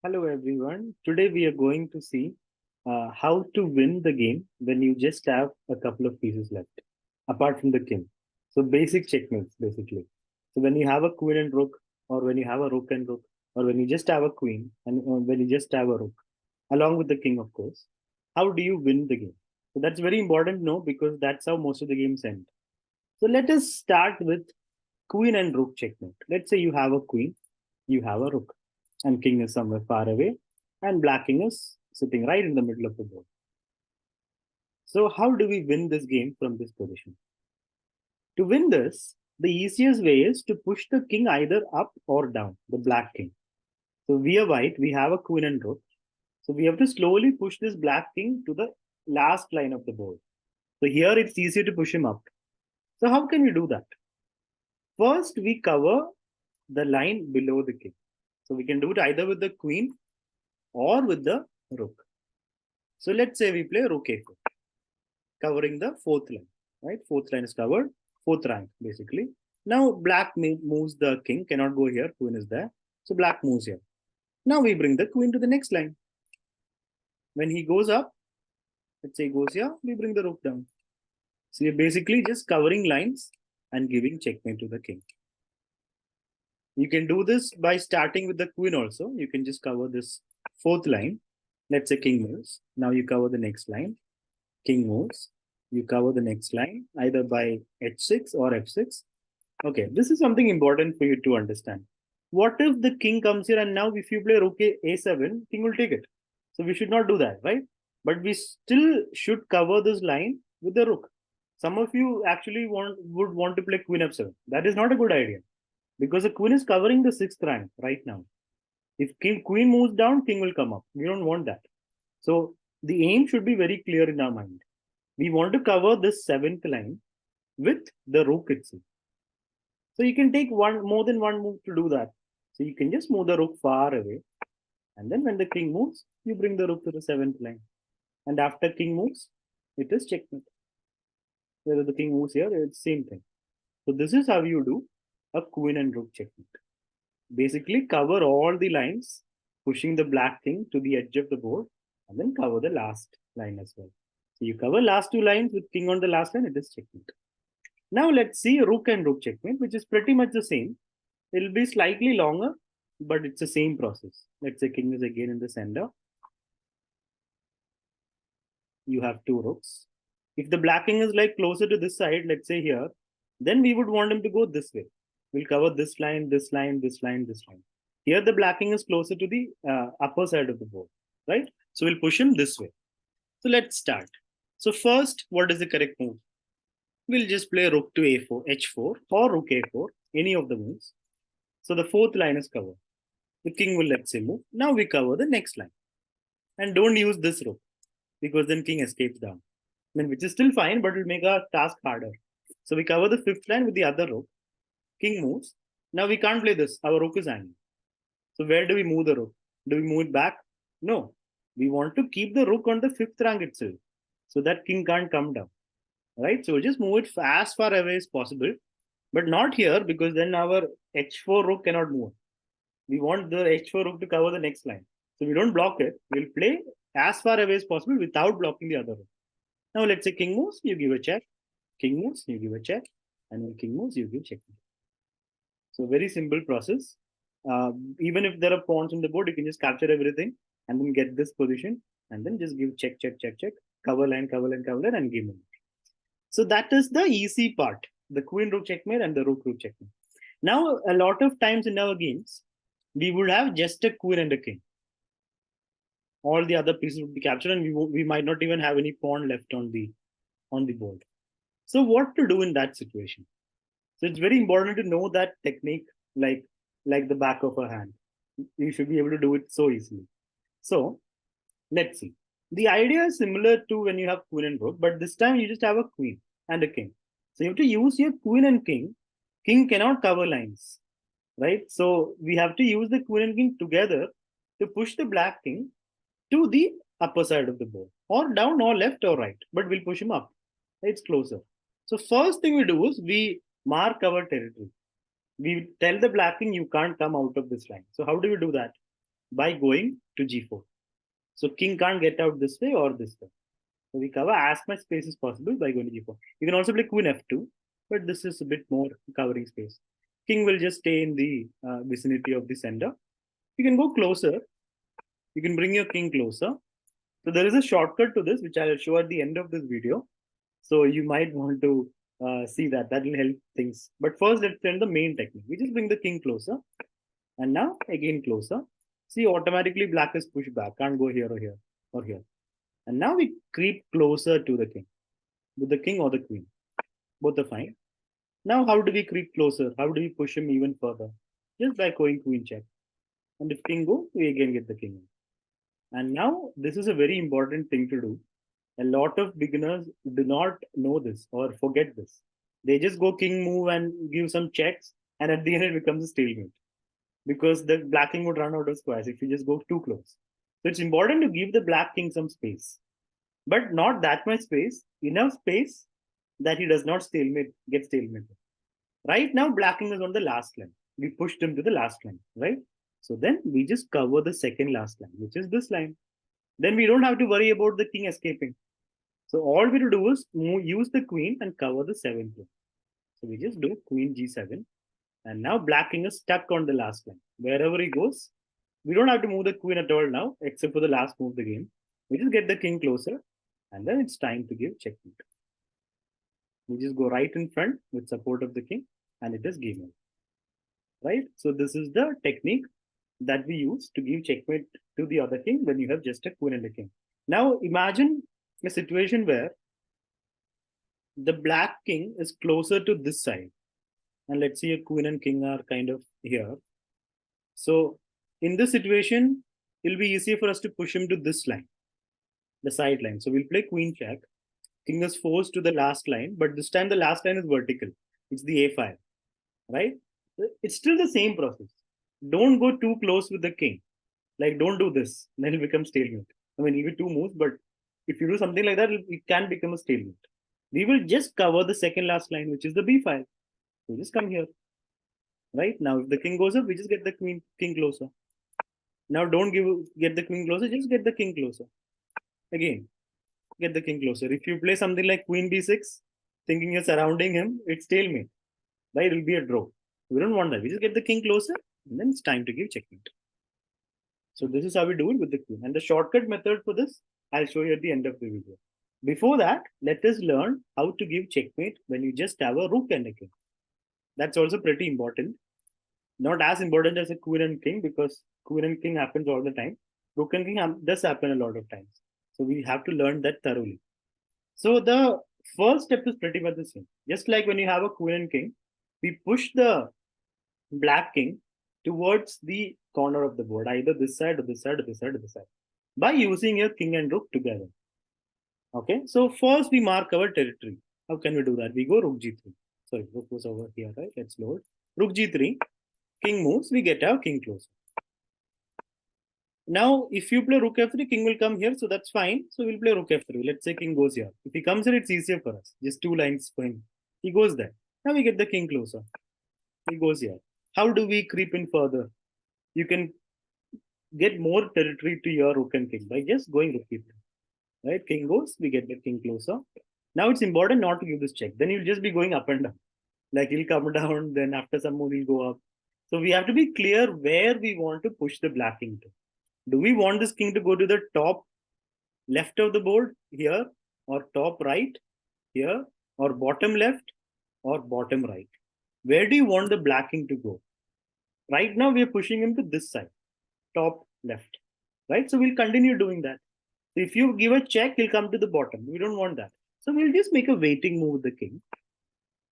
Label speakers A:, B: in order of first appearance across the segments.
A: Hello everyone. Today we are going to see how to win the game when you just have a couple of pieces left, apart from the king. So basic checkmates, basically. So when you have a queen and rook, or when you have a rook and rook, or when you just have a queen and when you just have a rook, along with the king, of course, how do you win the game? So that's very important to know because that's how most of the games end. So let us start with queen and rook checkmate. Let's say you have a queen, you have a rook, and king is somewhere far away, and black king is sitting right in the middle of the board. So, how do we win this game from this position? To win this, the easiest way is to push the king either up or down, the black king. So, we are white, we have a queen and rook. So, we have to slowly push this black king to the last line of the board. So, here it's easier to push him up. So, how can we do that? First, we cover the line below the king. So, we can do it either with the queen or with the rook. So let's say we play rook a4, covering the fourth line, right? Fourth line is covered, fourth rank basically. Now black moves the king, cannot go here, queen is there. So black moves here. Now we bring the queen to the next line. When he goes up, let's say he goes here, we bring the rook down. So you're basically just covering lines and giving checkmate to the king. You can do this by starting with the queen also. You can just cover this fourth line. Let's say king moves. Now you cover the next line. King moves. You cover the next line either by h6 or f6. Okay, this is something important for you to understand. What if the king comes here and now if you play rook a7, king will take it. So we should not do that, right? But we still should cover this line with the rook. Some of you actually would want to play queen f7. That is not a good idea because the queen is covering the sixth rank right now. If queen moves down, king will come up. We don't want that. So the aim should be very clear in our mind. We want to cover this seventh line with the rook itself. So you can take more than one move to do that. So you can just move the rook far away. And then when the king moves, you bring the rook to the seventh line. And after king moves, it is checkmate. Whether the king moves here, it's the same thing. So this is how you do a queen and rook checkmate. Basically cover all the lines, pushing the black king to the edge of the board, and then cover the last line as well. So you cover last two lines with king on the last line, it is checkmate. Now let's see rook and rook checkmate, which is pretty much the same. It'll be slightly longer, but it's the same process. Let's say king is again in the center. You have two rooks. If the black king is like closer to this side, let's say here, then we would want him to go this way. We'll cover this line, this line, this line, this line. Here the black king is closer to the upper side of the board, right? So we'll push him this way. So let's start. So first, what is the correct move? We'll just play rook to a4, h4 or rook a4, any of the moves. So the fourth line is covered. The king will, let's say, move. Now we cover the next line. And don't use this rook because then king escapes down. I mean, which is still fine, but it will make our task harder. So we cover the fifth line with the other rook. King moves. Now we can't play this. Our rook is hanging. So where do we move the rook? Do we move it back? No. We want to keep the rook on the fifth rank itself so that king can't come down. Right? So we'll just move it as far away as possible, but not here because then our h4 rook cannot move. We want the h4 rook to cover the next line. So we don't block it. We'll play as far away as possible without blocking the other rook. Now let's say king moves, you give a check. King moves, you give a check. And when king moves, you give check. So very simple process. Even if there are pawns on the board, you can just capture everything and then get this position and then just give check, check, check, check, cover line, cover line, cover line, and give them. So that is the easy part, the queen rook checkmate and the rook rook checkmate. Now, a lot of times in our games, we would have just a queen and a king. All the other pieces would be captured, and we might not even have any pawn left on the board. So what to do in that situation? So it's very important to know that technique like the back of a hand. You should be able to do it so easily. So let's see. The idea is similar to when you have queen and rook, but this time you just have a queen and a king. So you have to use your queen and king. King cannot cover lines, right? So we have to use the queen and king together to push the black king to the upper side of the board, or down or left or right, but we'll push him up. It's closer. So first thing we do is we mark our territory. We tell the black king you can't come out of this line. So how do we do that? by going to g4. So king can't get out this way or this way. So we cover as much space as possible by going to g4. You can also play queen f2, but this is a bit more covering space. King will just stay in the vicinity of the center. You can go closer. You can bring your king closer. So there is a shortcut to this, which I'll show at the end of this video. So you might want to see that. That will help things. But first, let's learn the main technique. We just bring the king closer. And now again closer. See, automatically black is pushed back. Can't go here or here or here. And now we creep closer to the king. With the king or the queen. Both are fine. Now how do we creep closer? How do we push him even further? Just by going queen check. And if king go, we again get the king. And now this is a very important thing to do. A lot of beginners do not know this or forget this. They just go king move and give some checks, and at the end it becomes a stalemate because the black king would run out of squares if you just go too close. So it's important to give the black king some space, but not that much space, enough space that he does not get stalemate. Right now, black king is on the last line. We pushed him to the last line, right? So then we just cover the second last line, which is this line. Then we don't have to worry about the king escaping. So all we do is use the queen and cover the seventh line. So we just do queen g7. And now black king is stuck on the last line. Wherever he goes, we don't have to move the queen at all now, except for the last move of the game. We just get the king closer, and then it's time to give checkmate. We just go right in front with support of the king, and it is game over. Right? So this is the technique that we use to give checkmate to the other king when you have just a queen and a king. Now imagine a situation where the black king is closer to this side. And let's see a queen and king are kind of here. So in this situation, it'll be easier for us to push him to this line, the side line. So we'll play queen check. King is forced to the last line, but this time the last line is vertical. It's the a5, right? It's still the same process. Don't go too close with the king. Like, don't do this. Then it'll become stalemate. I mean, it'll be two moves, but if you do something like that, it can become a stalemate. We will just cover the second last line, which is the b5. So just come here. Right? Now, if the king goes up, we just get the king closer. Now, don't get the queen closer, just get the king closer. Again, get the king closer. If you play something like queen b6, thinking you're surrounding him, it's stalemate. Right? It'll be a draw. We don't want that. We just get the king closer, and then it's time to give checkmate. So this is how we do it with the queen. And the shortcut method for this, I'll show you at the end of the video. Before that, let us learn how to give checkmate when you just have a rook and a king. That's also pretty important. Not as important as a queen and king because queen and king happens all the time. Rook and king does happen a lot of times. So we have to learn that thoroughly. So the first step is pretty much the same. Just like when you have a queen and king, we push the black king towards the corner of the board, either this side or this side or this side or this side, by using your king and rook together. Okay, so first we mark our territory. How can we do that? We go rook g3. Sorry, rook was over here, right? Let's load. Rook g3, king moves, we get our king closer. Now, if you play rook f3, king will come here, so that's fine. So we'll play rook f3. Let's say king goes here. If he comes here, it's easier for us. Just two lines for him. He goes there. Now we get the king closer. He goes here. How do we creep in further? You can get more territory to your rook and king by just going rook e3. Right? King goes, we get the king closer. Now it's important not to give this check. Then you'll just be going up and down. Like he'll come down, then after some move he'll go up. So we have to be clear where we want to push the black king to. Do we want this king to go to the top left of the board here, or top right here, or bottom left, or bottom right? Where do you want the black king to go? Right now, we are pushing him to this side, top left, right? So we'll continue doing that. So if you give a check, he'll come to the bottom. We don't want that. So we'll just make a waiting move with the king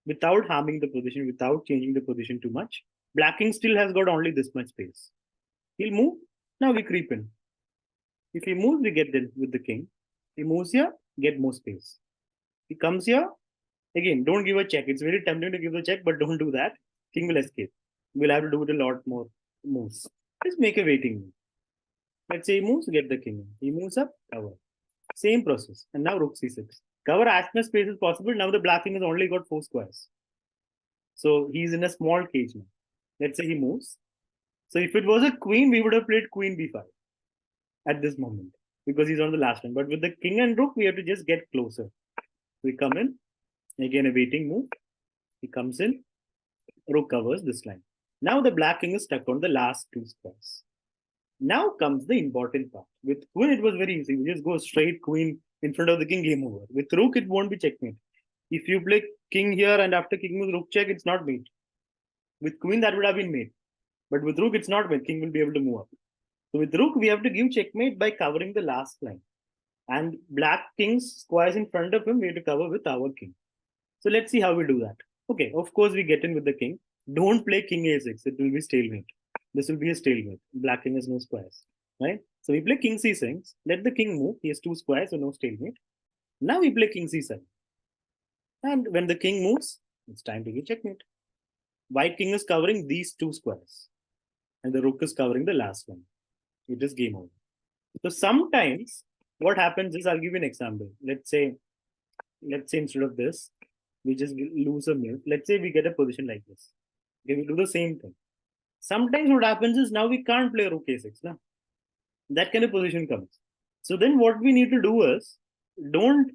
A: without harming the position, without changing the position too much. Black king still has got only this much space. He'll move. Now we creep in. If he moves, we get in with the king. He moves here, get more space. He comes here. Again, don't give a check. It's very tempting to give a check, but don't do that. King will escape. We'll have to do it a lot more moves. Just make a waiting move. Let's say he moves, get the king. He moves up, cover. Same process. And now rook c6. Cover as much space as possible. Now the black king has only got 4 squares. So he's in a small cage now. Let's say he moves. So if it was a queen, we would have played queen b5 at this moment because he's on the last line. But with the king and rook, we have to just get closer. We come in, again a waiting move. He comes in, rook covers this line. Now the black king is stuck on the last two squares. Now comes the important part. With queen, it was very easy. We just go straight queen in front of the king, game over. With rook, it won't be checkmate. If you play king here and after king moves rook check, it's not mate. With queen, that would have been mate. But with rook, it's not mate. King will be able to move up. So with rook, we have to give checkmate by covering the last line. And black king's squares in front of him, we have to cover with our king. So let's see how we do that. Okay, of course, we get in with the king. Don't play king a6. It will be stalemate. This will be a stalemate. Black king has no squares, right? So we play king c6. Let the king move. He has two squares, so no stalemate. Now we play king c7. And when the king moves, it's time to give checkmate. White king is covering these two squares. And the rook is covering the last one. It is game over. So sometimes what happens is, I'll give you an example. Let's say instead of this, we just lose a move. Let's say we get a position like this. Okay, we do the same thing. Sometimes what happens is now we can't play rook a6. Now that kind of position comes. So then what we need to do is, don't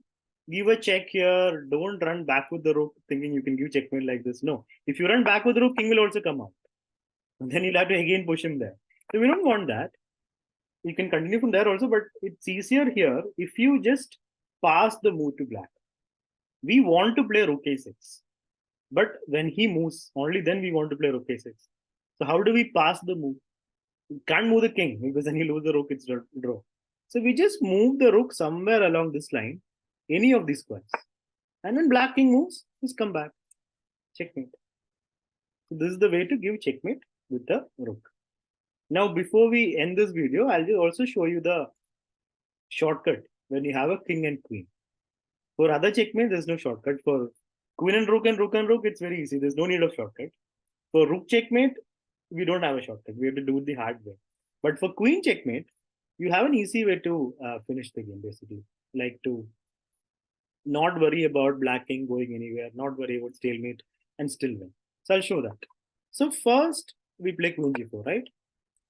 A: give a check here. Don't run back with the rook thinking you can give checkmate like this. No. If you run back with the rook, king will also come out. And then you'll have to again push him there. So we don't want that. You can continue from there also, but it's easier here if you just pass the move to black. We want to play rook a6. But when he moves, only then we want to play rook a6. So how do we pass the move? You can't move the king because then you lose the rook, it's draw. So we just move the rook somewhere along this line, any of these squares. And when black king moves, just come back. Checkmate. So this is the way to give checkmate with the rook. Now, before we end this video, I'll just also show you the shortcut when you have a king and queen. For other checkmate, there's no shortcut. For queen and rook, it's very easy. There's no need of shortcut. For rook checkmate, we don't have a shortcut. We have to do it the hard way. But for queen checkmate, you have an easy way to finish the game, basically. Like to not worry about black king going anywhere, not worry about stalemate, and still win. So I'll show that. So first, we play queen g4, right?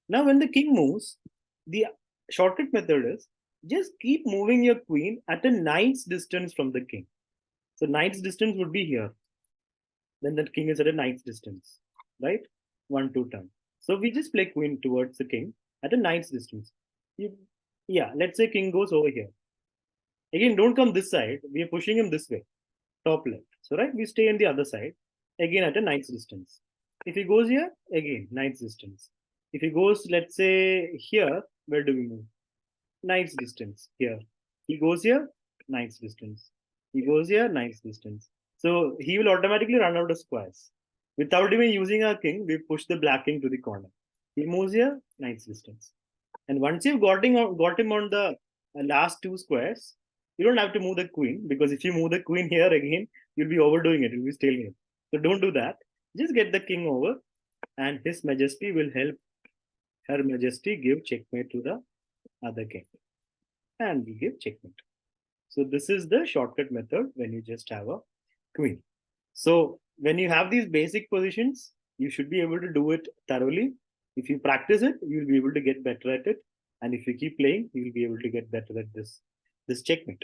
A: Now, when the king moves, the shortcut method is just keep moving your queen at a knight's distance from the king. So knight's distance would be here. Then the king is at a knight's distance, right? 1-2 turn. So we just play queen towards the king at a knight's distance. Yeah, let's say king goes over here. Again, don't come this side. We are pushing him this way, top left. So, right, we stay on the other side, again at a knight's distance. If he goes here, again, knight's distance. If he goes, let's say, here, where do we move? Knight's distance, here. He goes here, knight's distance. He goes here, knight's distance. So he will automatically run out of squares. Without even using our king, we push the black king to the corner. He moves here, knight's distance. And once you've got him on the last two squares, you don't have to move the queen, because if you move the queen here again, you'll be overdoing it. You'll be stalemate. So don't do that. Just get the king over, and His Majesty will help Her Majesty give checkmate to the other king. And we give checkmate. So this is the shortcut method when you just have a queen. So when you have these basic positions, you should be able to do it thoroughly. If you practice it, you'll be able to get better at it. And if you keep playing, you'll be able to get better at this checkmate.